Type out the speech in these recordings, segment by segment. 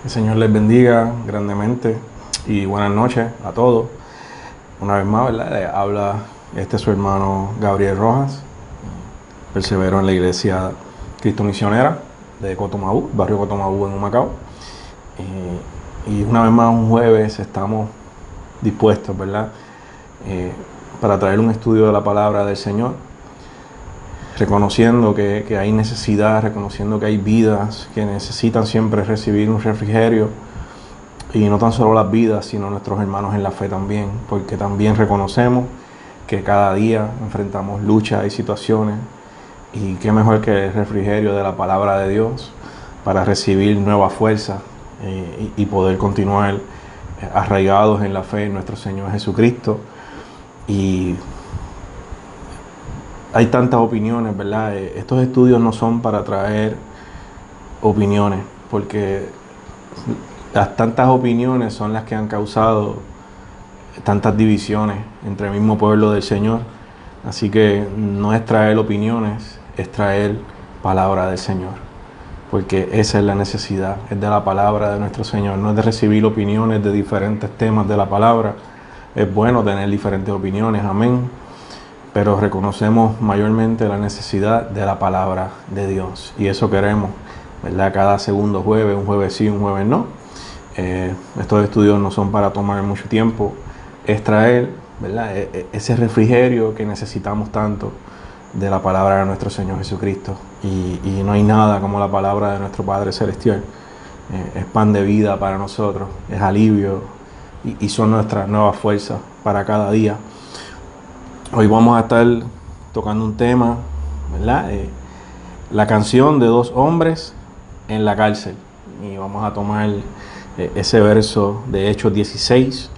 El Señor les bendiga grandemente y buenas noches a todos. Una vez más, ¿verdad? Habla su hermano Gabriel Rojas. Persevero en la iglesia Cristo Misionera de Cotomaú, barrio Cotomaú en Humacao. Y una vez más, un jueves, estamos dispuestos, ¿verdad? Para traer un estudio de la palabra del Señor, reconociendo que hay necesidad, reconociendo que hay vidas que necesitan siempre recibir un refrigerio, y no tan solo las vidas, sino nuestros hermanos en la fe también, porque también reconocemos que cada día enfrentamos luchas y situaciones, y qué mejor que el refrigerio de la palabra de Dios para recibir nueva fuerza y poder continuar arraigados en la fe en nuestro Señor Jesucristo. Y hay tantas opiniones, ¿verdad? Estos estudios no son para traer opiniones, porque las tantas opiniones son las que han causado tantas divisiones entre el mismo pueblo del Señor. Así que no es traer opiniones, es traer palabra del Señor, porque esa es la necesidad, es de la palabra de nuestro Señor, no es de recibir opiniones de diferentes temas de la palabra. Es bueno tener diferentes opiniones, amén, pero reconocemos mayormente la necesidad de la palabra de Dios, y eso queremos, ¿verdad? Cada segundo jueves, un jueves sí, un jueves no. Estos estudios no son para tomar mucho tiempo, es traer, ¿verdad?, ese refrigerio que necesitamos tanto de la palabra de nuestro Señor Jesucristo. Y no hay nada como la palabra de nuestro Padre Celestial. Es pan de vida para nosotros, es alivio y son nuestras nuevas fuerzas para cada día. Hoy vamos a estar tocando un tema, ¿verdad? La canción de dos hombres en la cárcel. Y vamos a tomar ese verso de Hechos 16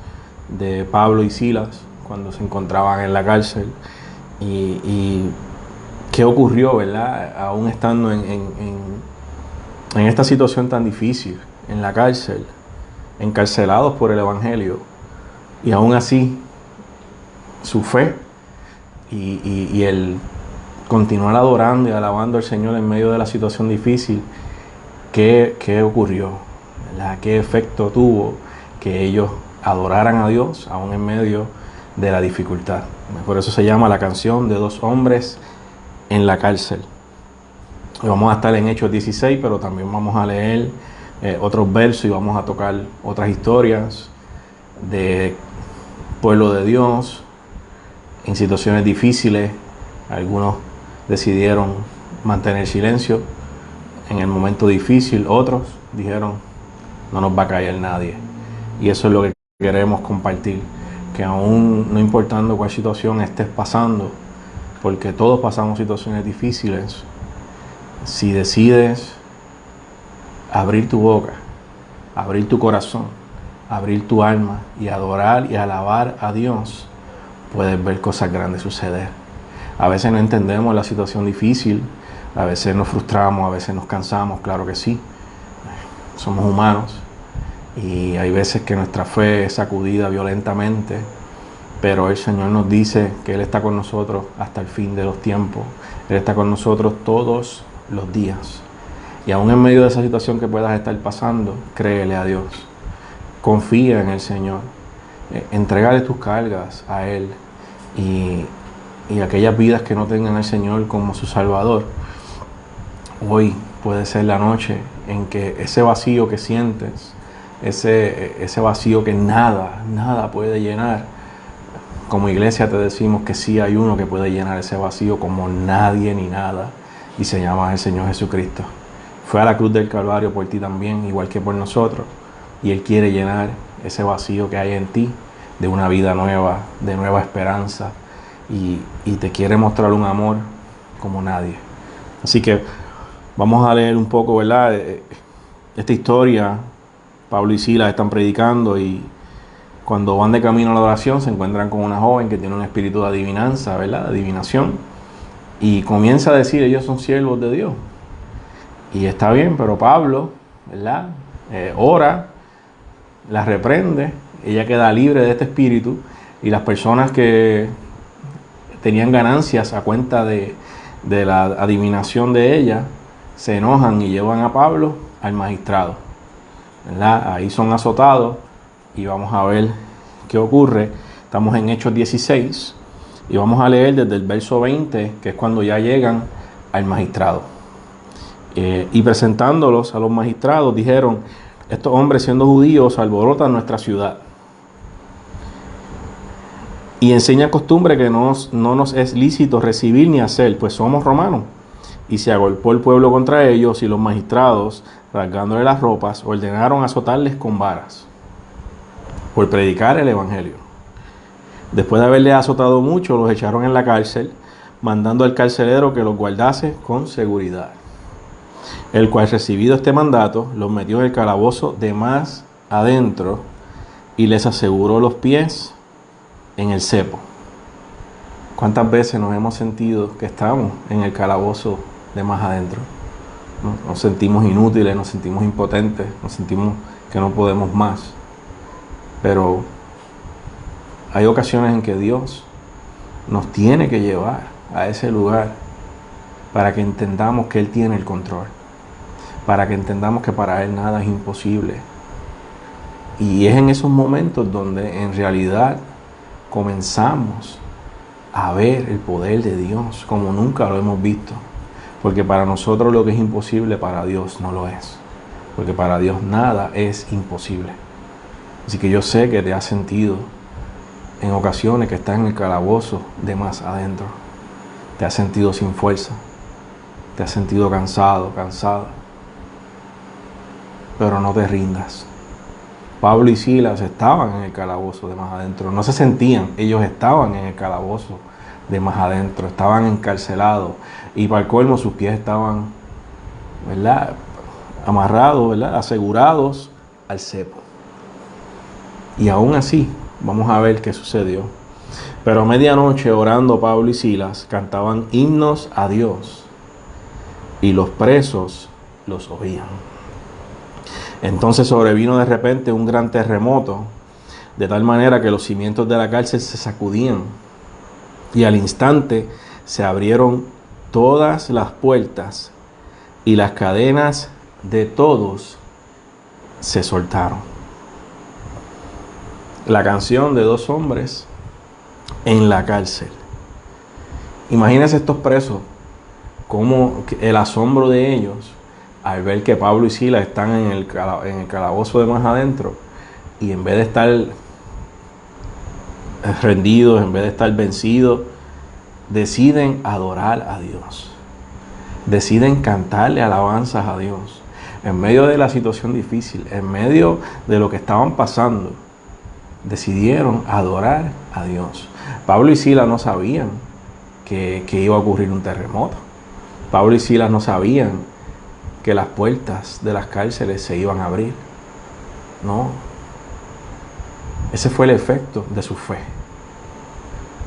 de Pablo y Silas cuando se encontraban en la cárcel, y qué ocurrió, ¿verdad? Aún estando en esta situación tan difícil, en la cárcel, encarcelados por el Evangelio, y aún así su fe y el continuar adorando y alabando al Señor en medio de la situación difícil. ¿Qué ocurrió? ¿Verdad? ¿Qué efecto tuvo que ellos adoraran a Dios aún en medio de la dificultad? Por eso se llama la canción de dos hombres en la cárcel. Y vamos a estar en Hechos 16, pero también vamos a leer otros versos y vamos a tocar otras historias de pueblo de Dios en situaciones difíciles. Algunos decidieron mantener silencio en el momento difícil, otros dijeron, no nos va a caer nadie. Y eso es lo que queremos compartir, que aún no importando cuál situación estés pasando, porque todos pasamos situaciones difíciles, si decides abrir tu boca, abrir tu corazón, abrir tu alma y adorar y alabar a Dios, puedes ver cosas grandes suceder. A veces no entendemos la situación difícil, a veces nos frustramos, a veces nos cansamos, claro que sí. Somos humanos y hay veces que nuestra fe es sacudida violentamente, pero el Señor nos dice que Él está con nosotros hasta el fin de los tiempos. Él está con nosotros todos los días. Y aún en medio de esa situación que puedas estar pasando, créele a Dios. Confía en el Señor. Entrégale tus cargas a Él. Y aquellas vidas que no tengan al Señor como su Salvador, hoy puede ser la noche en que ese vacío que sientes, ese vacío que nada puede llenar, como iglesia te decimos que sí hay uno que puede llenar ese vacío como nadie ni nada, y se llama el Señor Jesucristo. Fue a la cruz del Calvario por ti también, igual que por nosotros, y Él quiere llenar ese vacío que hay en ti de una vida nueva, de nueva esperanza, y te quiere mostrar un amor como nadie. Así que vamos a leer un poco, ¿verdad? Esta historia. Pablo y Silas están predicando y cuando van de camino a la oración se encuentran con una joven que tiene un espíritu de adivinanza, ¿verdad? De adivinación. Y comienza a decir, ellos son siervos de Dios. Y está bien, pero Pablo, ¿verdad? Ora, la reprende, ella queda libre de este espíritu, y las personas que tenían ganancias a cuenta de la adivinación de ella se enojan y llevan a Pablo al magistrado. ¿verdad? Ahí son azotados y vamos a ver qué ocurre. Estamos en Hechos 16 y vamos a leer desde el verso 20, que es cuando ya llegan al magistrado. Y presentándolos a los magistrados, dijeron: estos hombres, siendo judíos, alborotan nuestra ciudad y enseñan costumbre que no nos es lícito recibir ni hacer, pues somos romanos. Y se agolpó el pueblo contra ellos, y los magistrados, rasgándole las ropas, ordenaron azotarles con varas por predicar el evangelio. Después de haberles azotado mucho, los echaron en la cárcel, mandando al carcelero que los guardase con seguridad, el cual, recibido este mandato, los metió en el calabozo de más adentro y les aseguró los pies en el cepo. ¿Cuántas veces nos hemos sentido que estamos en el calabozo de más adentro? Nos sentimos inútiles, nos sentimos impotentes, nos sentimos que no podemos más. Pero hay ocasiones en que Dios nos tiene que llevar a ese lugar para que entendamos que Él tiene el control, para que entendamos que para Él nada es imposible. Y es en esos momentos donde en realidad comenzamos a ver el poder de Dios como nunca lo hemos visto. Porque para nosotros lo que es imposible, para Dios no lo es. Porque para Dios nada es imposible. Así que yo sé que te has sentido en ocasiones que estás en el calabozo de más adentro. Te has sentido sin fuerza. Te has sentido cansado, cansada. Pero no te rindas. Pablo y Silas estaban en el calabozo de más adentro. No se sentían, ellos estaban en el calabozo de más adentro. Estaban encarcelados. Y para el colmo sus pies estaban, ¿verdad?, amarrados, ¿verdad?, asegurados al cepo. Y aún así, vamos a ver qué sucedió. Pero a medianoche, orando, Pablo y Silas cantaban himnos a Dios, y los presos los oían. Entonces sobrevino de repente un gran terremoto, de tal manera que los cimientos de la cárcel se sacudían, y al instante se abrieron todas las puertas, y las cadenas de todos se soltaron. La canción de dos hombres en la cárcel. Imagínense estos presos, como el asombro de ellos al ver que Pablo y Silas están en el calabozo de más adentro, y en vez de estar rendidos, en vez de estar vencidos, deciden adorar a Dios, deciden cantarle alabanzas a Dios en medio de la situación difícil, en medio de lo que estaban pasando. Decidieron adorar a Dios. Pablo y Silas no sabían que iba a ocurrir un terremoto. Pablo y Silas no sabían que las puertas de las cárceles se iban a abrir. No. Ese fue el efecto de su fe.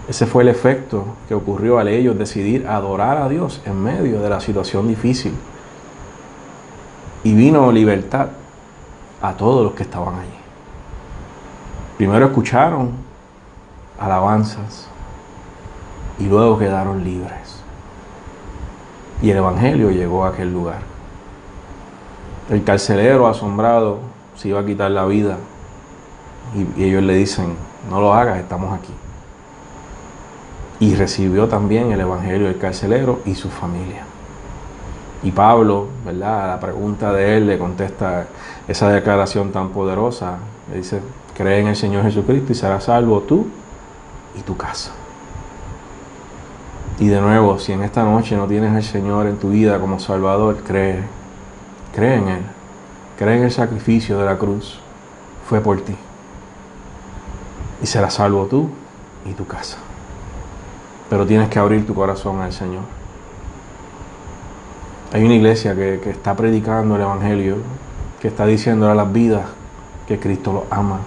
Ese fue el efecto que ocurrió al ellos decidir adorar a Dios en medio de la situación difícil. Y vino libertad a todos los que estaban allí. Primero escucharon alabanzas y luego quedaron libres. Y el evangelio llegó a aquel lugar. El carcelero, asombrado, se iba a quitar la vida, y ellos le dicen: no lo hagas, estamos aquí. Y recibió también el evangelio el carcelero y su familia. Y Pablo, ¿verdad?, a la pregunta de él le contesta esa declaración tan poderosa. Le dice: cree en el Señor Jesucristo y serás salvo tú y tu casa. Y de nuevo, si en esta noche no tienes al Señor en tu vida como Salvador, cree en Él. Cree en el sacrificio de la cruz. Fue por ti. Y serás salvo tú y tu casa. Pero tienes que abrir tu corazón al Señor. Hay una iglesia que está predicando el evangelio, que está diciendo a las vidas que Cristo los ama.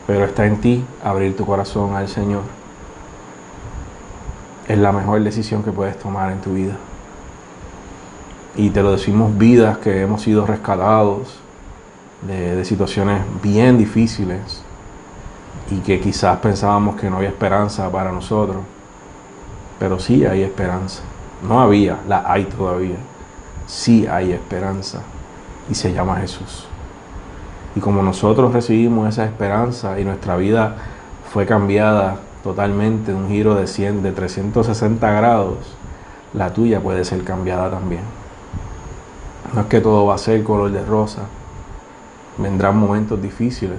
Pero está en ti abrir tu corazón al Señor. Es la mejor decisión que puedes tomar en tu vida. Y te lo decimos vidas que hemos sido rescatados de situaciones bien difíciles y que quizás pensábamos que no había esperanza para nosotros. Pero sí hay esperanza. No había, la hay todavía. Sí hay esperanza y se llama Jesús. Y como nosotros recibimos esa esperanza y nuestra vida fue cambiada totalmente, un giro de 100, de 360 grados, la tuya puede ser cambiada también. No es que todo va a ser color de rosa, vendrán momentos difíciles,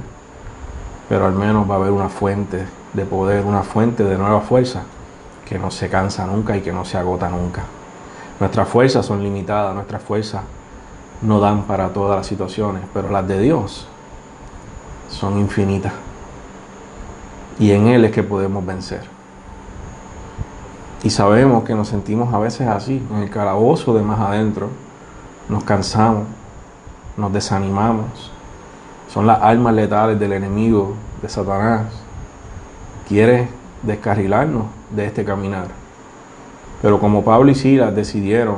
pero al menos va a haber una fuente de poder, una fuente de nueva fuerza que no se cansa nunca y que no se agota nunca. Nuestras fuerzas son limitadas, nuestras fuerzas no dan para todas las situaciones, pero las de Dios son infinitas. Y en Él es que podemos vencer. Y sabemos que nos sentimos a veces así, en el calabozo de más adentro. Nos cansamos, nos desanimamos. Son las armas letales del enemigo, de Satanás. Quiere descarrilarnos de este caminar. Pero como Pablo y Silas decidieron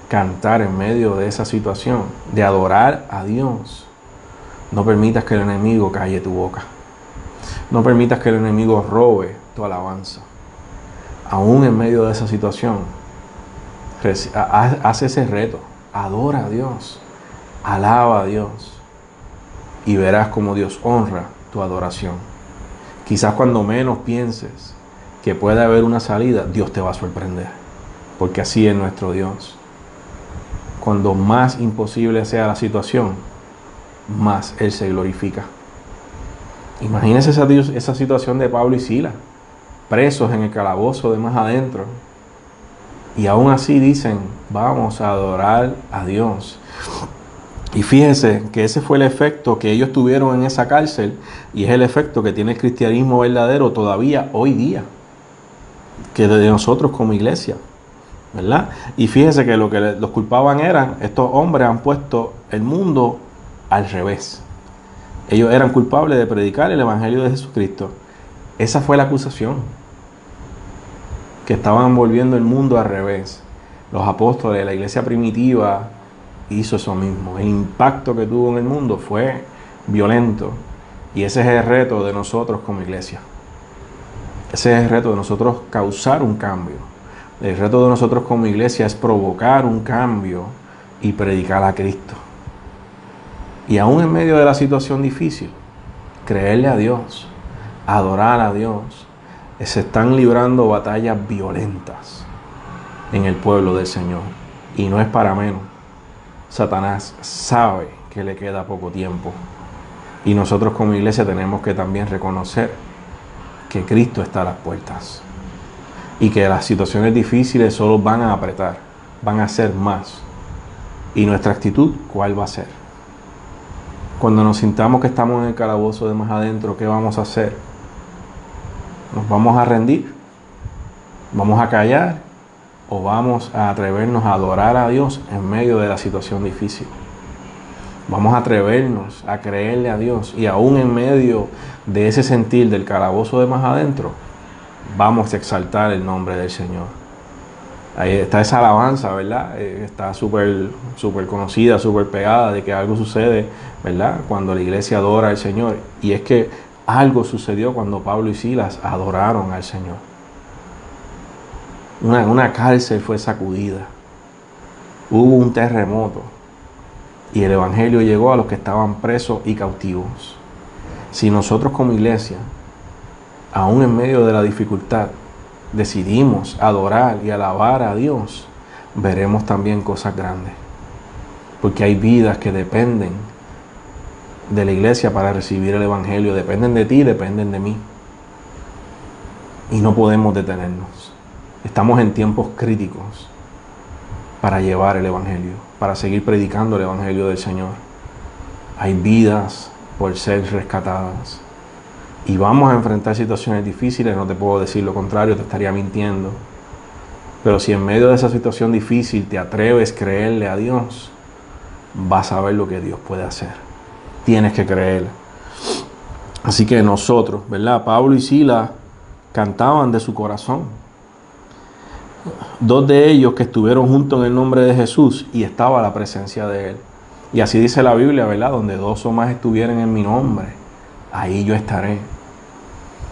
cantar en medio de esa situación, de adorar a Dios, no permitas que el enemigo calle tu boca. No permitas que el enemigo robe tu alabanza. Aún en medio de esa situación, haz ese reto. Adora a Dios. Alaba a Dios. Y verás cómo Dios honra tu adoración. Quizás cuando menos pienses que puede haber una salida, Dios te va a sorprender. Porque así es nuestro Dios. Cuando más imposible sea la situación, más Él se glorifica. Imagínense esa situación de Pablo y Silas, presos en el calabozo de más adentro. Y aún así dicen, vamos a adorar a Dios. Y fíjense que ese fue el efecto que ellos tuvieron en esa cárcel y es el efecto que tiene el cristianismo verdadero todavía hoy día, que de nosotros como iglesia, ¿verdad? Y fíjense que lo que los culpaban eran, estos hombres han puesto el mundo al revés. Ellos eran culpables de predicar el evangelio de Jesucristo. Esa fue la acusación, que estaban volviendo el mundo al revés. Los apóstoles, la iglesia primitiva hizo eso mismo. El impacto que tuvo en el mundo fue violento. Y ese es el reto de nosotros como iglesia. Ese es el reto de nosotros causar un cambio. El reto de nosotros como iglesia es provocar un cambio y predicar a Cristo. Y aún en medio de la situación difícil, creerle a Dios, adorar a Dios. Se están librando batallas violentas en el pueblo del Señor. Y no es para menos. Satanás sabe que le queda poco tiempo. Y nosotros como iglesia tenemos que también reconocer que Cristo está a las puertas. Y que las situaciones difíciles solo van a apretar, van a ser más. Y nuestra actitud, ¿cuál va a ser? Cuando nos sintamos que estamos en el calabozo de más adentro, ¿qué vamos a hacer? ¿Nos vamos a rendir? ¿Vamos a callar? ¿O vamos a atrevernos a adorar a Dios en medio de la situación difícil? Vamos a atrevernos a creerle a Dios y aún en medio de ese sentir del calabozo de más adentro, vamos a exaltar el nombre del Señor. Ahí está esa alabanza, ¿verdad? Está súper conocida, súper pegada de que algo sucede, ¿verdad? Cuando la iglesia adora al Señor. Y es que algo sucedió cuando Pablo y Silas adoraron al Señor. Una cárcel fue sacudida. Hubo un terremoto. Y el evangelio llegó a los que estaban presos y cautivos. Si nosotros como iglesia, aún en medio de la dificultad, decidimos adorar y alabar a Dios, veremos también cosas grandes. Porque hay vidas que dependen de la iglesia para recibir el evangelio. Dependen de ti, dependen de mí. Y no podemos detenernos. Estamos en tiempos críticos para llevar el evangelio, para seguir predicando el evangelio del Señor. Hay vidas por ser rescatadas. Y vamos a enfrentar situaciones difíciles, no te puedo decir lo contrario, te estaría mintiendo. Pero si en medio de esa situación difícil te atreves a creerle a Dios, vas a ver lo que Dios puede hacer. Tienes que creer. Así que nosotros, ¿verdad? Pablo y Silas cantaban de su corazón. Dos de ellos que estuvieron juntos en el nombre de Jesús y estaba la presencia de Él. Y así dice la Biblia, ¿verdad? Donde dos o más estuvieren en mi nombre, ahí yo estaré.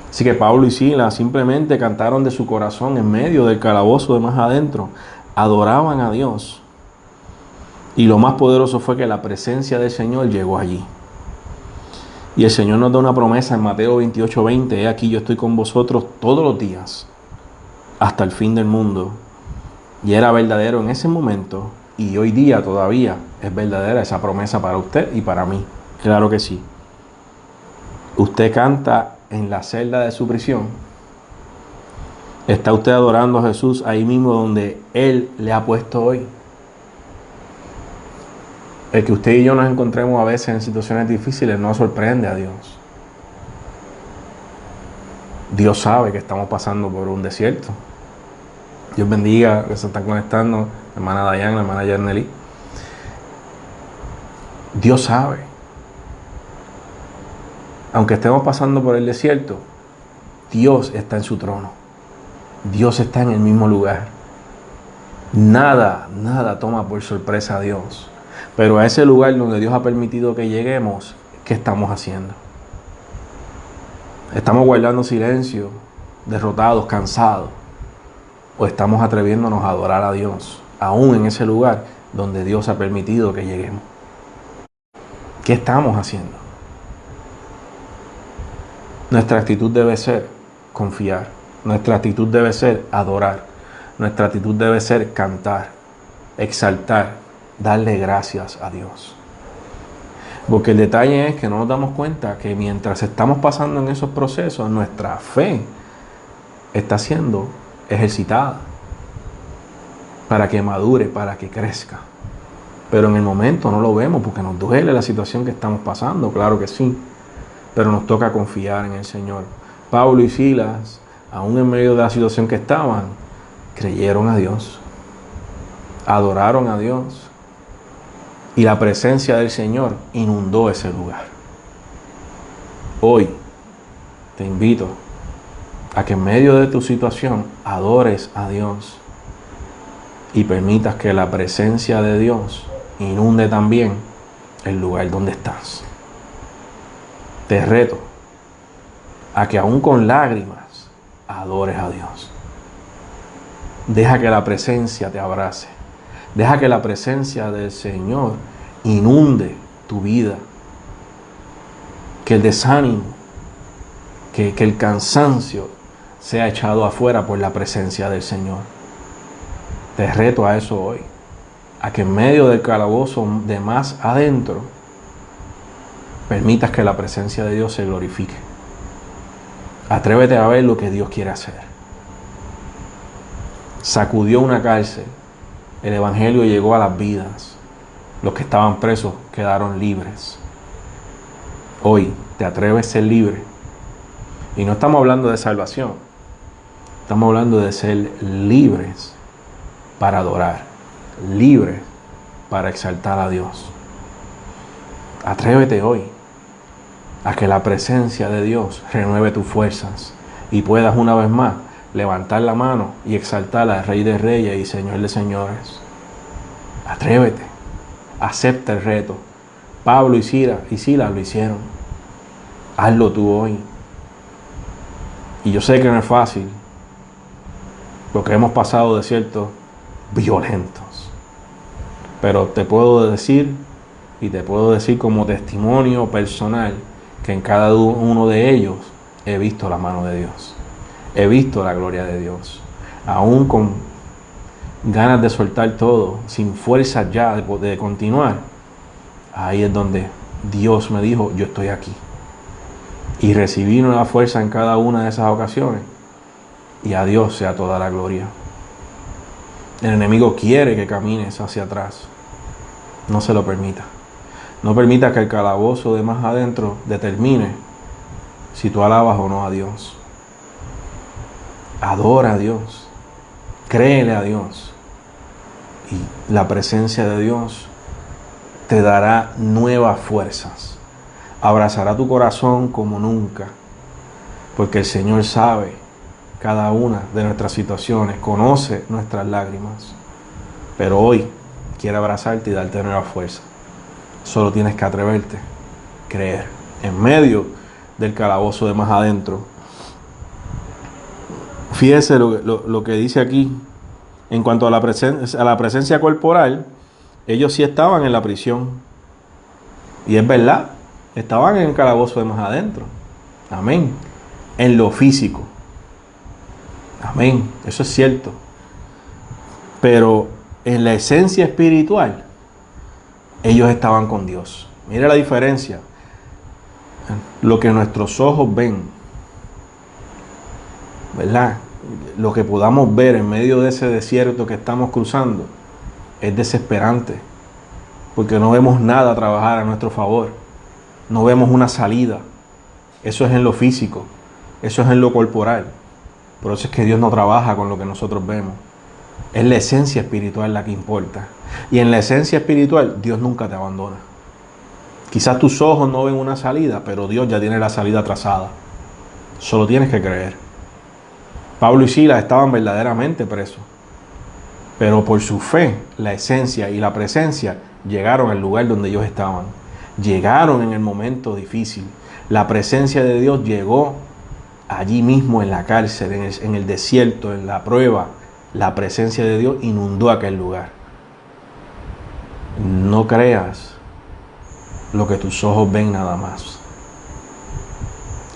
Así que Pablo y Silas simplemente cantaron de su corazón en medio del calabozo de más adentro. Adoraban a Dios. Y lo más poderoso fue que la presencia del Señor llegó allí. Y el Señor nos da una promesa en Mateo 28:20. He aquí yo estoy con vosotros todos los días, hasta el fin del mundo. Y era verdadero en ese momento, y hoy día todavía es verdadera esa promesa para usted y para mí. Claro que sí. Usted canta en la celda de su prisión. ¿Está usted adorando a Jesús ahí mismo donde Él le ha puesto hoy? El que usted y yo nos encontremos a veces en situaciones difíciles no sorprende a Dios. Dios sabe que estamos pasando por un desierto. Dios bendiga que se están conectando, la hermana Dayan, la hermana Yerneli. Dios sabe. Aunque estemos pasando por el desierto, Dios está en su trono. Dios está en el mismo lugar. Nada toma por sorpresa a Dios. Pero a ese lugar donde Dios ha permitido que lleguemos, ¿qué estamos haciendo? ¿Estamos guardando silencio, derrotados, cansados? ¿O estamos atreviéndonos a adorar a Dios, aún en ese lugar donde Dios ha permitido que lleguemos? ¿Qué estamos haciendo? Nuestra actitud debe ser confiar. Nuestra actitud debe ser adorar. Nuestra actitud debe ser cantar, exaltar, darle gracias a Dios. Porque el detalle es que no nos damos cuenta que mientras estamos pasando en esos procesos, nuestra fe está siendo ejercitada para que madure, para que crezca. Pero en el momento no lo vemos porque nos duele la situación que estamos pasando, claro que sí. Pero nos toca confiar en el Señor. Pablo y Silas, aún en medio de la situación que estaban, creyeron a Dios, adoraron a Dios. Y la presencia del Señor inundó ese lugar. Hoy te invito a que en medio de tu situación adores a Dios y permitas que la presencia de Dios inunde también el lugar donde estás. Te reto a que aún con lágrimas adores a Dios. Deja que la presencia te abrace. Deja que la presencia del Señor inunde tu vida. Que el desánimo, que el cansancio sea echado afuera por la presencia del Señor. Te reto a eso hoy. A que en medio del calabozo de más adentro, permitas que la presencia de Dios se glorifique. Atrévete a ver lo que Dios quiere hacer. Sacudió una cárcel. El Evangelio llegó a las vidas. Los que estaban presos quedaron libres. Hoy te atreves a ser libre. Y no estamos hablando de salvación. Estamos hablando de ser libres para adorar. Libres para exaltar a Dios. Atrévete hoy a que la presencia de Dios renueve tus fuerzas y puedas una vez más levantar la mano y exaltar al Rey de Reyes y Señor de Señores. Atrévete, acepta el reto. Pablo y Silas lo hicieron. Hazlo tú hoy. Y yo sé que no es fácil, porque hemos pasado desiertos violentos. Pero te puedo decir, y te puedo decir como testimonio personal, que en cada uno de ellos he visto la mano de Dios. He visto la gloria de Dios. Aún con ganas de soltar todo, sin fuerzas ya de continuar, ahí es donde Dios me dijo, yo estoy aquí. Y recibí nueva fuerza en cada una de esas ocasiones. Y a Dios sea toda la gloria. El enemigo quiere que camines hacia atrás. No se lo permita. No permita que el calabozo de más adentro determine si tú alabas o no a Dios. Adora a Dios. Créele a Dios. Y la presencia de Dios te dará nuevas fuerzas. Abrazará tu corazón como nunca. Porque el Señor sabe cada una de nuestras situaciones, conoce nuestras lágrimas. Pero hoy quiere abrazarte y darte nueva fuerza. Solo tienes que atreverte, creer. En medio del calabozo de más adentro. Fíjese lo que dice aquí. En cuanto a la presencia corporal, ellos sí estaban en la prisión. Y es verdad, estaban en el calabozo de más adentro. Amén. En lo físico. Amén. Eso es cierto. Pero en la esencia espiritual, ellos estaban con Dios. Mira la diferencia. Lo que nuestros ojos ven, ¿verdad? Lo que podamos ver en medio de ese desierto que estamos cruzando es desesperante, porque no vemos nada trabajar a nuestro favor, no vemos una salida. Eso es en lo físico, eso es en lo corporal. Por eso es que Dios no trabaja con lo que nosotros vemos. Es la esencia espiritual la que importa. Y en la esencia espiritual, Dios nunca te abandona. Quizás tus ojos no ven una salida, pero Dios ya tiene la salida trazada. Solo tienes que creer. Pablo y Silas estaban verdaderamente presos, pero por su fe, la esencia y la presencia llegaron al lugar donde ellos estaban. Llegaron en el momento difícil. La presencia de Dios llegó allí mismo en la cárcel, en el desierto, en la prueba. La presencia de Dios inundó aquel lugar. No creas lo que tus ojos ven nada más.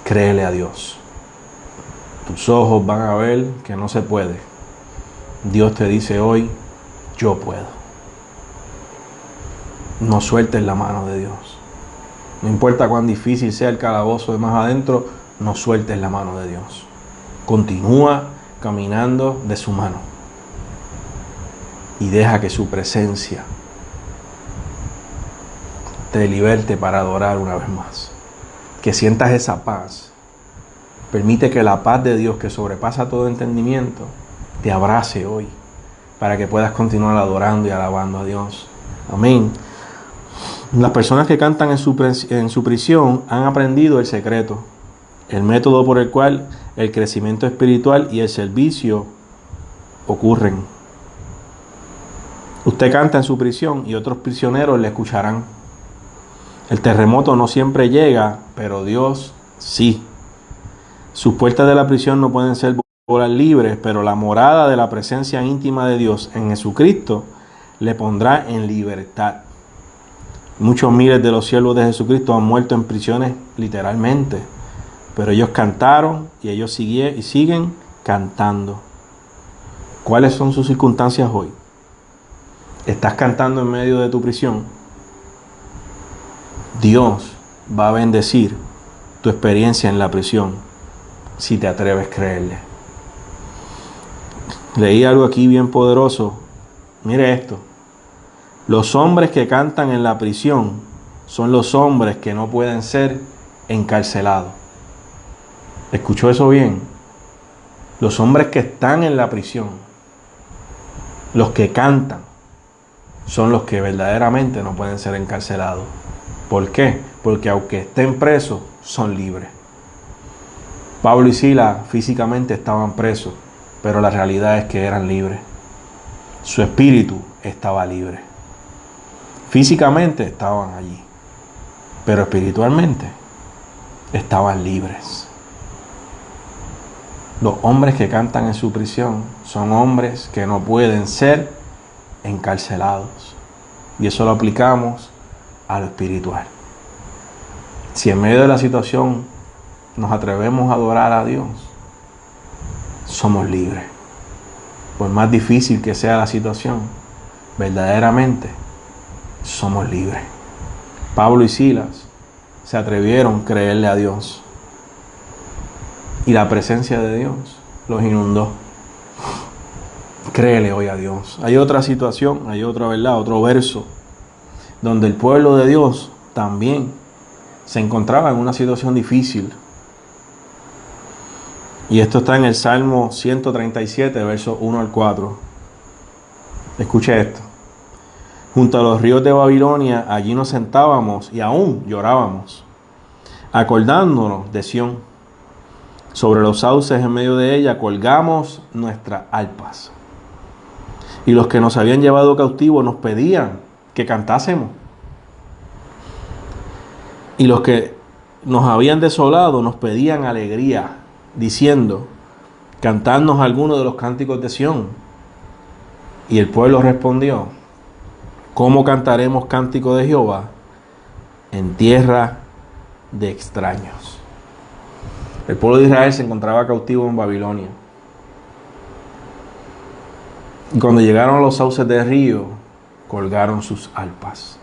Créele a Dios. Tus ojos van a ver que no se puede. Dios te dice hoy, yo puedo. No sueltes la mano de Dios. No importa cuán difícil sea el calabozo de más adentro, no sueltes la mano de Dios. Continúa caminando de su mano. Y deja que su presencia te liberte para adorar una vez más. Que sientas esa paz. Permite que la paz de Dios, que sobrepasa todo entendimiento, te abrace hoy, para que puedas continuar adorando y alabando a Dios. Amén. Las personas que cantan en su prisión han aprendido el secreto, el método por el cual el crecimiento espiritual y el servicio ocurren. Usted canta en su prisión y otros prisioneros le escucharán. El terremoto no siempre llega, pero Dios sí. Sus puertas de la prisión no pueden ser libres, pero la morada de la presencia íntima de Dios en Jesucristo le pondrá en libertad. Muchos miles de los siervos de Jesucristo han muerto en prisiones literalmente, pero ellos cantaron y ellos siguen cantando. ¿Cuáles son sus circunstancias hoy? ¿Estás cantando en medio de tu prisión? Dios va a bendecir tu experiencia en la prisión si te atreves a creerle. Leí algo aquí bien poderoso. Mire esto. Los hombres que cantan en la prisión son los hombres que no pueden ser encarcelados. ¿Escuchó eso bien? Los hombres que están en la prisión, los que cantan, son los que verdaderamente no pueden ser encarcelados. ¿Por qué? Porque aunque estén presos, son libres. Pablo y Silas físicamente estaban presos, pero la realidad es que eran libres. Su espíritu estaba libre. Físicamente estaban allí, pero espiritualmente estaban libres. Los hombres que cantan en su prisión son hombres que no pueden ser encarcelados. Y eso lo aplicamos a lo espiritual. Si en medio de la situación nos atrevemos a adorar a Dios, somos libres. Por más difícil que sea la situación, verdaderamente somos libres. Pablo y Silas se atrevieron a creerle a Dios. Y la presencia de Dios los inundó. Créele hoy a Dios. Hay otra situación, hay otra verdad, otro verso, donde el pueblo de Dios también se encontraba en una situación difícil. Y esto está en el Salmo 137, versos 1 al 4. Escuche esto. Junto a los ríos de Babilonia, allí nos sentábamos y aún llorábamos, acordándonos de Sión. Sobre los sauces en medio de ella colgamos nuestras arpas. Y los que nos habían llevado cautivos nos pedían que cantásemos. Y los que nos habían desolado nos pedían alegría, diciendo, cantadnos algunos de los cánticos de Sión. Y el pueblo respondió, ¿Cómo cantaremos cántico de Jehová? En tierra de extraños. El pueblo de Israel se encontraba cautivo en Babilonia. Y cuando llegaron a los sauces del río, colgaron sus arpas.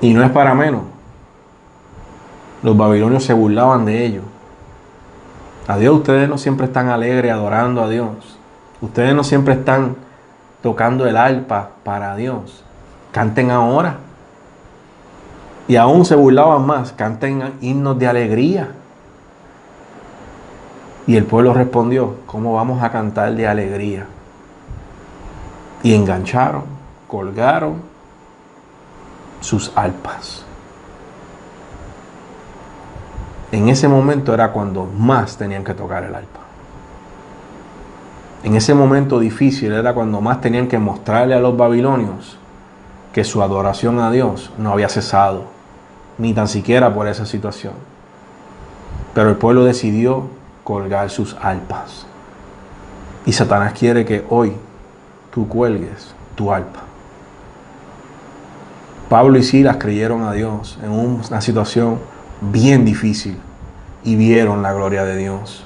Y no es para menos. Los babilonios se burlaban de ellos. Adiós, ustedes no siempre están alegres adorando a Dios. Ustedes no siempre están tocando el arpa para Dios. Canten ahora. Y aún se burlaban más. Canten himnos de alegría. Y el pueblo respondió, ¿cómo vamos a cantar de alegría? Y engancharon, colgaron sus arpas. En ese momento era cuando más tenían que tocar el arpa. En ese momento difícil era cuando más tenían que mostrarle a los babilonios que su adoración a Dios no había cesado, ni tan siquiera por esa situación. Pero el pueblo decidió colgar sus arpas. Y Satanás quiere que hoy tú cuelgues tu arpa. Pablo y Silas creyeron a Dios en una situación bien difícil y vieron la gloria de Dios.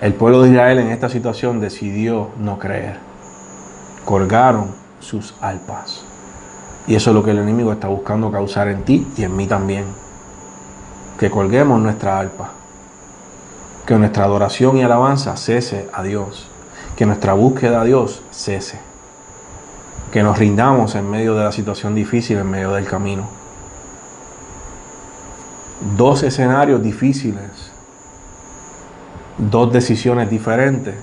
El pueblo de Israel en esta situación decidió no creer. Colgaron sus arpas. Y eso es lo que el enemigo está buscando causar en ti y en mí también. Que colguemos nuestra arpa. Que nuestra adoración y alabanza cese a Dios. Que nuestra búsqueda a Dios cese. Que nos rindamos en medio de la situación difícil, en medio del camino. Dos escenarios difíciles. Dos decisiones diferentes.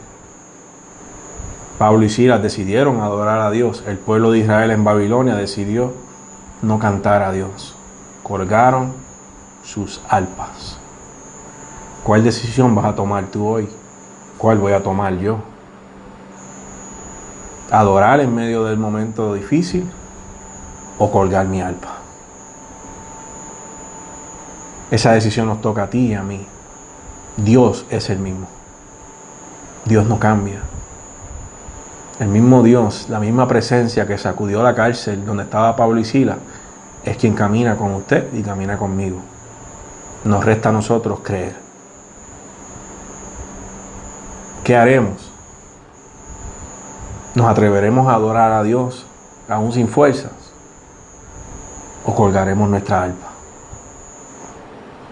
Pablo y Silas decidieron adorar a Dios. El pueblo de Israel en Babilonia decidió no cantar a Dios. Colgaron sus arpas. ¿Cuál decisión vas a tomar tú hoy? ¿Cuál voy a tomar yo? ¿Adorar en medio del momento difícil o colgar mi arpa? Esa decisión nos toca a ti y a mí. Dios es el mismo. Dios no cambia. El mismo Dios, la misma presencia que sacudió la cárcel donde estaba Pablo y Silas, es quien camina con usted y camina conmigo. Nos resta a nosotros creer. ¿Qué haremos? ¿Nos atreveremos a adorar a Dios aún sin fuerzas? ¿O colgaremos nuestra arpa?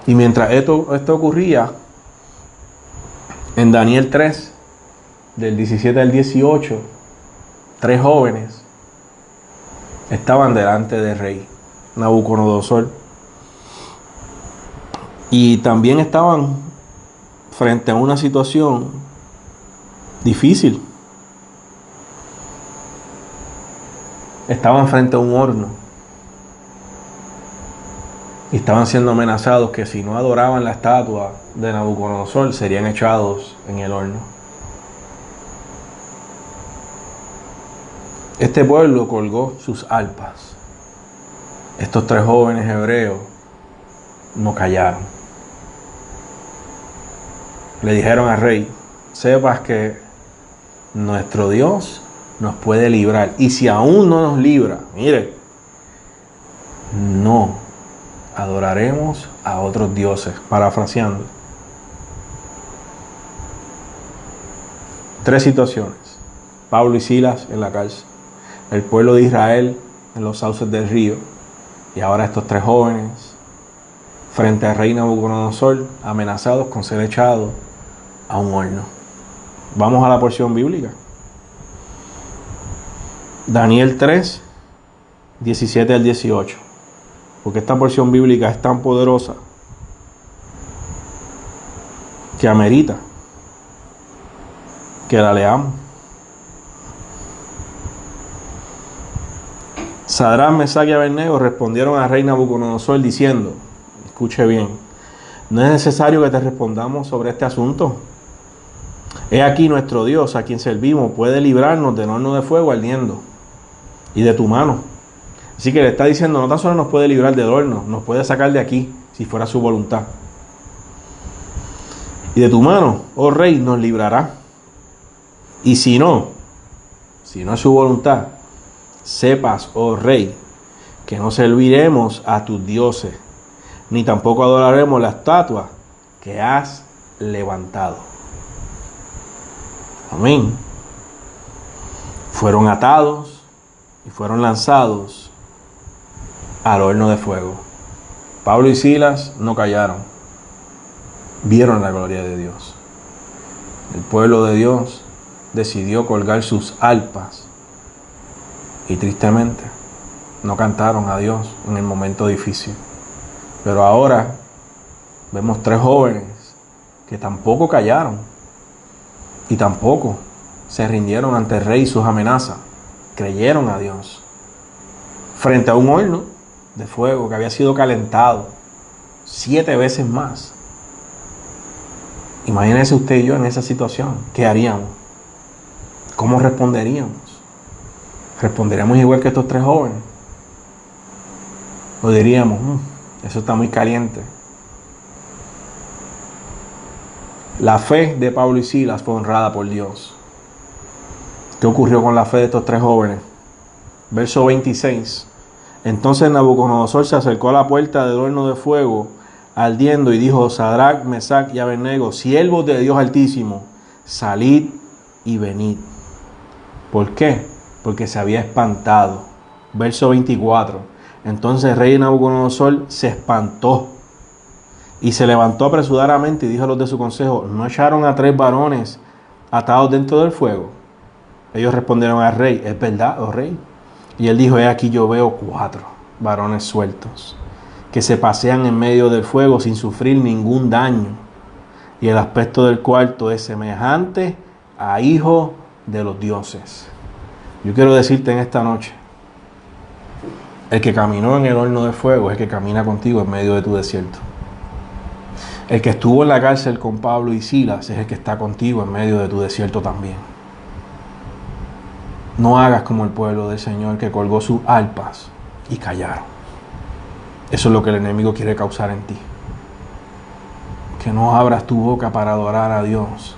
Y mientras esto ocurría, en Daniel 3, del 17 al 18, 3 jóvenes estaban delante del rey Nabucodonosor. Y también estaban frente a una situación difícil. Estaban frente a un horno. Y estaban siendo amenazados que si no adoraban la estatua de Nabucodonosor serían echados en el horno. Este pueblo colgó sus arpas. Estos 3 jóvenes hebreos no callaron. Le dijeron al rey, sepas que nuestro Dios nos puede librar. Y si aún no nos libra, mire, no adoraremos a otros dioses. Parafraseando. 3 situaciones. Pablo y Silas en la cárcel. El pueblo de Israel en los sauces del río. Y ahora estos 3 jóvenes frente al rey Nabucodonosor, amenazados con ser echados a un horno. Vamos a la porción bíblica. Daniel 3, 17 al 18. Porque esta porción bíblica es tan poderosa que amerita que la leamos. Sadrac, Mesach y Abednego respondieron al rey Nabucodonosor diciendo, escuche bien, no es necesario que te respondamos sobre este asunto. He aquí nuestro Dios, a quien servimos, puede librarnos del horno de fuego ardiendo y de tu mano. Así que le está diciendo, no tan solo nos puede librar del horno, nos puede sacar de aquí, si fuera su voluntad. Y de tu mano, oh rey, nos librará. Y si no es su voluntad, sepas, oh rey, que no serviremos a tus dioses, ni tampoco adoraremos la estatua que has levantado. Amén. Fueron atados y fueron lanzados al horno de fuego. Pablo y Silas no callaron. Vieron la gloria de Dios. El pueblo de Dios decidió colgar sus arpas y tristemente no cantaron a Dios en el momento difícil. Pero ahora vemos 3 jóvenes que tampoco callaron y tampoco se rindieron ante el rey y sus amenazas. Creyeron a Dios frente a un horno de fuego que había sido calentado 7 veces más. Imagínese usted y yo en esa situación. ¿Qué haríamos? ¿Cómo responderíamos? ¿Responderíamos igual que estos 3 jóvenes? ¿O diríamos, eso está muy caliente? La fe de Pablo y Silas fue honrada por Dios. ¿Qué ocurrió con la fe de estos 3 jóvenes? Verso 26. Entonces Nabucodonosor se acercó a la puerta del horno de fuego ardiendo y dijo: Sadrac, Mesac y Abednego, siervos de Dios Altísimo, salid y venid. ¿Por qué? Porque se había espantado. Verso 24. Entonces el rey Nabucodonosor se espantó y se levantó apresuradamente y dijo a los de su consejo: ¿no echaron a 3 varones atados dentro del fuego? Ellos respondieron al rey: es verdad, oh rey. Y él dijo: he aquí yo veo 4 varones sueltos que se pasean en medio del fuego sin sufrir ningún daño, y el aspecto del cuarto es semejante a hijo de los dioses. Yo quiero decirte en esta noche, el que caminó en el horno de fuego es el que camina contigo en medio de tu desierto. El que estuvo en la cárcel con Pablo y Silas es el que está contigo en medio de tu desierto también. No hagas como el pueblo del Señor que colgó sus arpas y callaron. Eso es lo que el enemigo quiere causar en ti. Que no abras tu boca para adorar a Dios.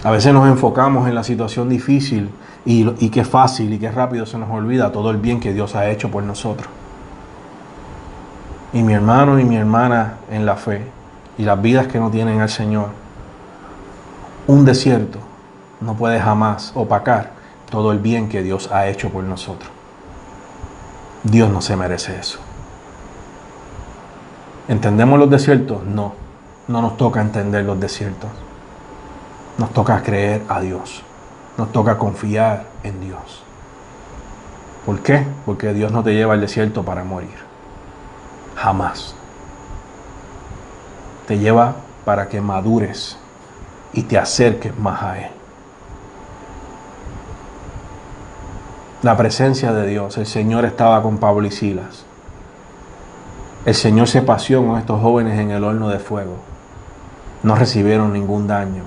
A veces nos enfocamos en la situación difícil y qué fácil y qué rápido se nos olvida todo el bien que Dios ha hecho por nosotros. Y mi hermano y mi hermana en la fe y las vidas que no tienen al Señor, un desierto no puede jamás opacar todo el bien que Dios ha hecho por nosotros. Dios no se merece eso. ¿Entendemos los desiertos? No. No nos toca entender los desiertos. Nos toca creer a Dios. Nos toca confiar en Dios. ¿Por qué? Porque Dios no te lleva al desierto para morir. Jamás. Te lleva para que madures y te acerques más a Él. La presencia de Dios, el Señor estaba con Pablo y Silas. El Señor se paseó con estos jóvenes en el horno de fuego. No recibieron ningún daño.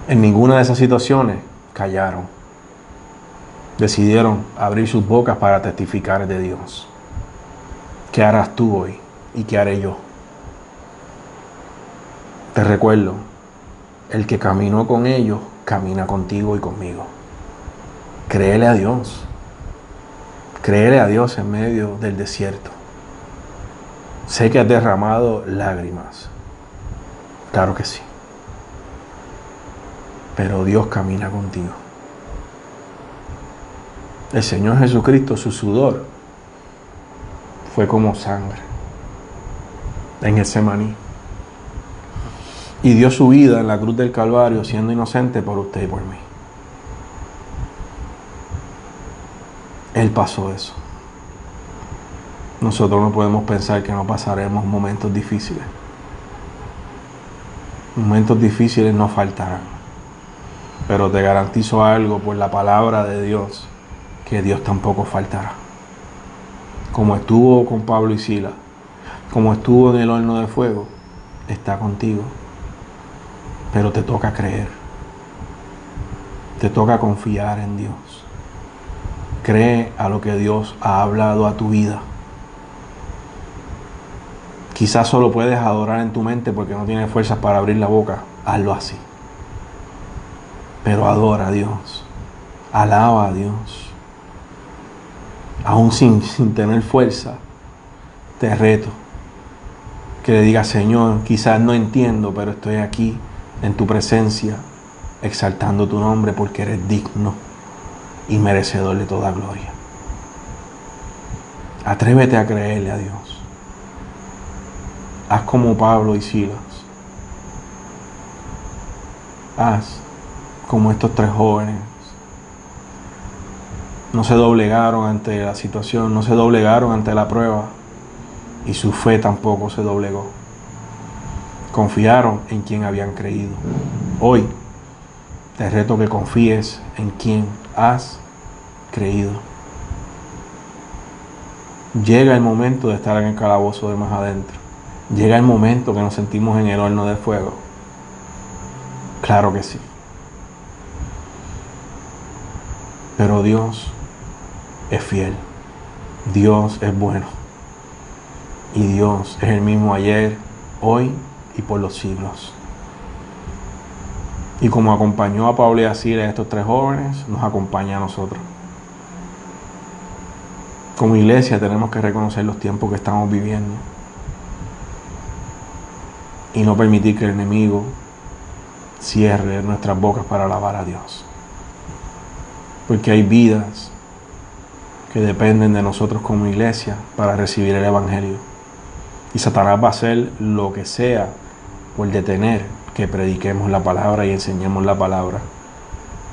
En ninguna de esas situaciones callaron. Decidieron abrir sus bocas para testificar de Dios. ¿Qué harás tú hoy? ¿Y qué haré yo? Te recuerdo, el que caminó con ellos, camina contigo y conmigo. Créele a Dios. Créele a Dios en medio del desierto. Sé que has derramado lágrimas. Claro que sí. Pero Dios camina contigo. El Señor Jesucristo, su sudor fue como sangre en Getsemaní. Y dio su vida en la cruz del Calvario siendo inocente por usted y por mí. Él pasó eso. Nosotros no podemos pensar que no pasaremos momentos difíciles. Momentos difíciles no faltarán. Pero te garantizo algo por la palabra de Dios, que Dios tampoco faltará. Como estuvo con Pablo y Silas, como estuvo en el horno de fuego, está contigo. Pero te toca creer. Te toca confiar en Dios. Cree a lo que Dios ha hablado a tu vida. Quizás solo puedes adorar en tu mente porque no tienes fuerzas para abrir la boca. Hazlo así. Pero adora a Dios. Alaba a Dios. Aún sin tener fuerza, te reto que le digas: Señor, quizás no entiendo, pero estoy aquí en tu presencia, exaltando tu nombre, porque eres digno y merecedor de toda gloria. Atrévete a creerle a Dios. Haz como Pablo y Silas. Haz como estos 3 jóvenes. No se doblegaron ante la situación, no se doblegaron ante la prueba, y su fe tampoco se doblegó. Confiaron en quien habían creído. Hoy te reto que confíes en quien has creído. Llega el momento de estar en el calabozo de más adentro. Llega el momento que nos sentimos en el horno de fuego. Claro que sí. Pero Dios es fiel. Dios es bueno. Y Dios es el mismo ayer, hoy y por los siglos. Y como acompañó a Pablo y a Silas, estos 3 jóvenes, nos acompaña a nosotros. Como iglesia tenemos que reconocer los tiempos que estamos viviendo y no permitir que el enemigo cierre nuestras bocas para alabar a Dios. Porque hay vidas que dependen de nosotros como iglesia para recibir el evangelio. Y Satanás va a hacer lo que sea por detener que prediquemos la palabra y enseñemos la palabra.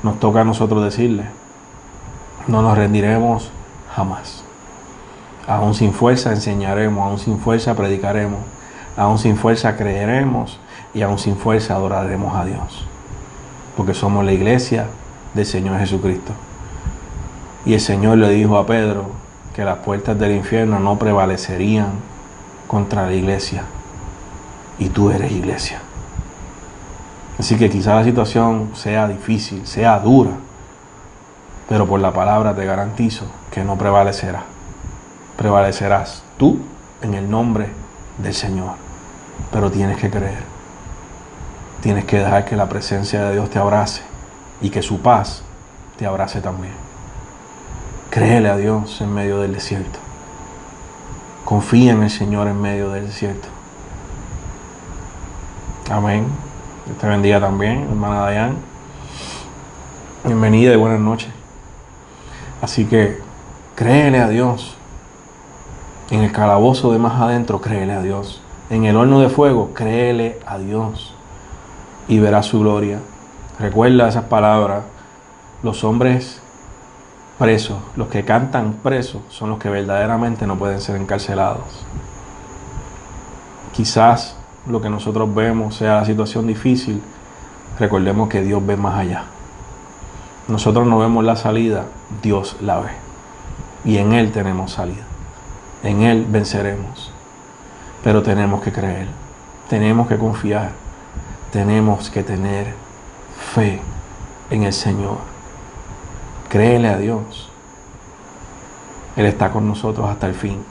Nos toca a nosotros decirle: no nos rendiremos jamás. Aún sin fuerza enseñaremos, aún sin fuerza predicaremos, aún sin fuerza creeremos y aún sin fuerza adoraremos a Dios. Porque somos la iglesia del Señor Jesucristo. Y el Señor le dijo a Pedro que las puertas del infierno no prevalecerían contra la iglesia. Y tú eres iglesia. Así que quizá la situación sea difícil, sea dura, pero por la palabra te garantizo que no prevalecerá. Prevalecerás tú en el nombre del Señor. Pero tienes que creer. Tienes que dejar que la presencia de Dios te abrace y que su paz te abrace también. Créele a Dios en medio del desierto. Confía en el Señor en medio del desierto. Amén. Dios te bendiga también, hermana Dayan. Bienvenida y buenas noches. Así que créele a Dios. En el calabozo de más adentro, créele a Dios. En el horno de fuego, créele a Dios. Y verás su gloria. Recuerda esas palabras. Los hombres presos, los que cantan presos, son los que verdaderamente no pueden ser encarcelados. Quizás lo que nosotros vemos sea la situación difícil. Recordemos que Dios ve más allá. Nosotros no vemos la salida, Dios la ve. Y en Él tenemos salida. En Él venceremos. Pero tenemos que creer. Tenemos que confiar. Tenemos que tener fe en el Señor. Créele a Dios. Él está con nosotros hasta el fin.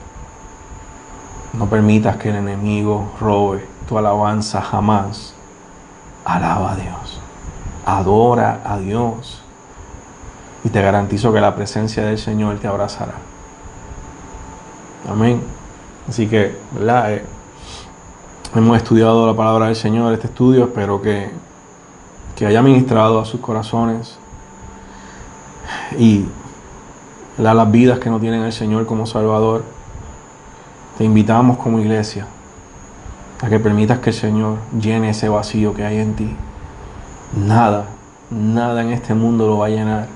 No permitas que el enemigo robe tu alabanza jamás. Alaba a Dios. Adora a Dios. Y te garantizo que la presencia del Señor te abrazará. Amén. Así que, ¿verdad? Hemos estudiado la palabra del Señor, este estudio. Espero que haya ministrado a sus corazones. Y las vidas que no tienen al Señor como Salvador. Te invitamos como iglesia a que permitas que el Señor llene ese vacío que hay en ti. Nada en este mundo lo va a llenar.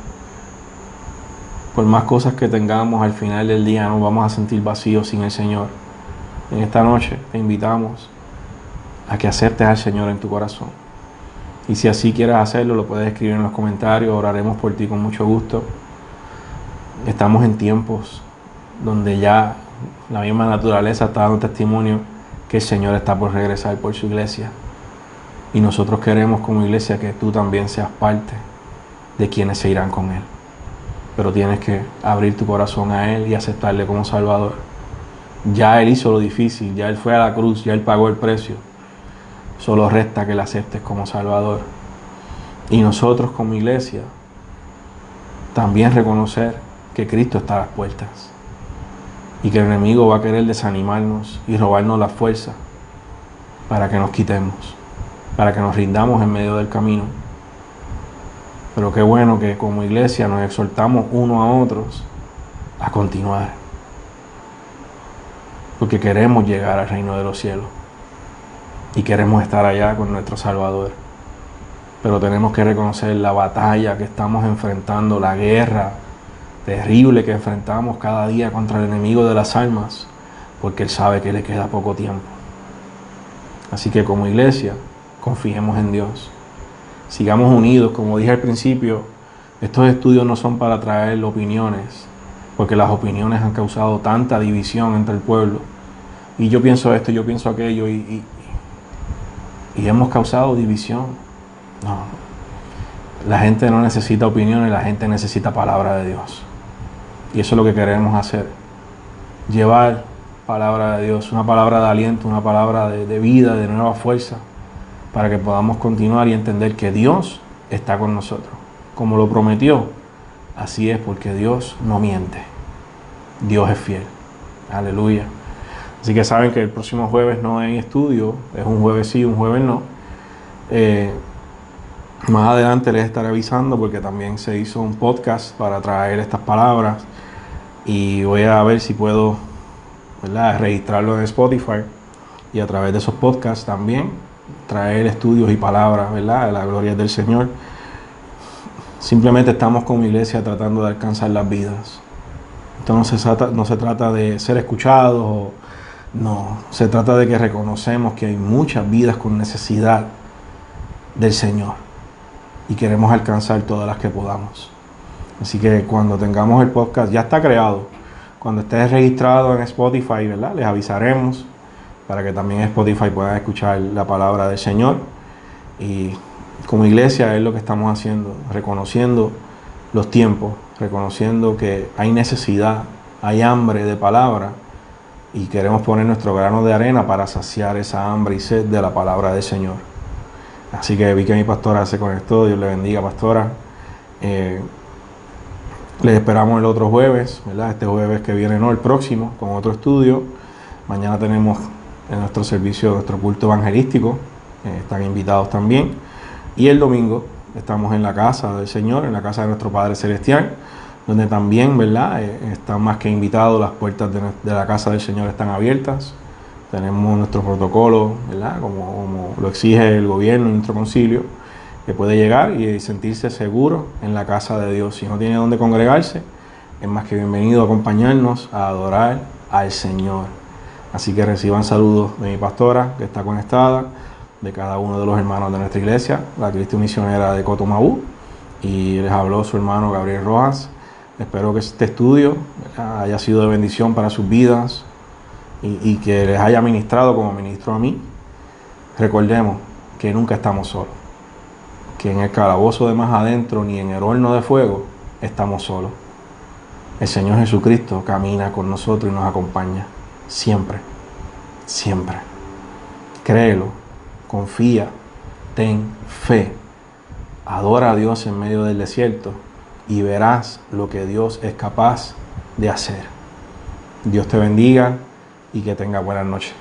Por más cosas que tengamos, al final del día nos vamos a sentir vacíos sin el Señor. En esta noche te invitamos a que aceptes al Señor en tu corazón. Y si así quieres hacerlo, lo puedes escribir en los comentarios. Oraremos por ti con mucho gusto. Estamos en tiempos donde ya la misma naturaleza está dando testimonio que el Señor está por regresar por su iglesia. Y nosotros queremos como iglesia que tú también seas parte de quienes se irán con Él. Pero tienes que abrir tu corazón a Él y aceptarle como Salvador. Ya Él hizo lo difícil, ya Él fue a la cruz, ya Él pagó el precio. Solo resta que le aceptes como Salvador. Y nosotros como iglesia también reconocer que Cristo está a las puertas y que el enemigo va a querer desanimarnos y robarnos la fuerza para que nos quitemos, para que nos rindamos en medio del camino. Pero qué bueno que como iglesia nos exhortamos unos a otros a continuar, porque queremos llegar al reino de los cielos y queremos estar allá con nuestro Salvador. Pero tenemos que reconocer la batalla que estamos enfrentando, la guerra terrible que enfrentamos cada día contra el enemigo de las almas, porque Él sabe que le queda poco tiempo. Así que como iglesia, confiemos en Dios. Sigamos unidos, como dije al principio, estos estudios no son para traer opiniones, porque las opiniones han causado tanta división entre el pueblo. Y yo pienso esto, yo pienso aquello, y hemos causado división. No, la gente no necesita opiniones, la gente necesita palabra de Dios. Y eso es lo que queremos hacer. Llevar palabra de Dios, una palabra de aliento, una palabra de vida, de nueva fuerza, para que podamos continuar y entender que Dios está con nosotros. Como lo prometió, así es, porque Dios no miente. Dios es fiel. Aleluya. Así que saben que el próximo jueves no hay estudio, es un jueves sí, un jueves no. Más adelante les estaré avisando porque también se hizo un podcast para traer estas palabras y voy a ver si puedo, ¿verdad?, registrarlo en Spotify y a través de esos podcasts también traer estudios y palabras, ¿verdad?, de la gloria del Señor. Simplemente estamos como iglesia tratando de alcanzar las vidas. Entonces no se trata de ser escuchados, no, se trata de que reconocemos que hay muchas vidas con necesidad del Señor y queremos alcanzar todas las que podamos. Así que cuando tengamos el podcast, ya está creado, cuando esté registrado en Spotify, ¿verdad?, les avisaremos para que también en Spotify puedan escuchar la palabra del Señor. Y como iglesia es lo que estamos haciendo, reconociendo los tiempos, reconociendo que hay necesidad, hay hambre de palabra y queremos poner nuestro grano de arena para saciar esa hambre y sed de la palabra del Señor. Así que vi que mi pastora se conectó. Dios le bendiga, pastora. Les esperamos el otro jueves, ¿verdad? Este jueves que viene, no, el próximo, con otro estudio. Mañana tenemos en nuestro servicio, nuestro culto evangelístico. Están invitados también. Y el domingo estamos en la casa del Señor, en la casa de nuestro Padre Celestial, donde también, ¿verdad?, están más que invitados. Las puertas de la casa del Señor están abiertas. Tenemos nuestro protocolo, ¿verdad?, como lo exige el gobierno y nuestro concilio, que puede llegar y sentirse seguro en la casa de Dios. Si no tiene dónde congregarse, es más que bienvenido a acompañarnos a adorar al Señor. Así que reciban saludos de mi pastora, que está conectada, de cada uno de los hermanos de nuestra iglesia, la Cristo Misionera de Cotomabú, y les habló su hermano Gabriel Rojas. Espero que este estudio haya sido de bendición para sus vidas, y que les haya ministrado como ministró a mí. Recordemos que nunca estamos solos, que en el calabozo de más adentro ni en el horno de fuego estamos solos. El Señor Jesucristo camina con nosotros y nos acompaña siempre, siempre. Créelo, confía, ten fe, adora a Dios en medio del desierto y verás lo que Dios es capaz de hacer. Dios te bendiga y que tenga buenas noches.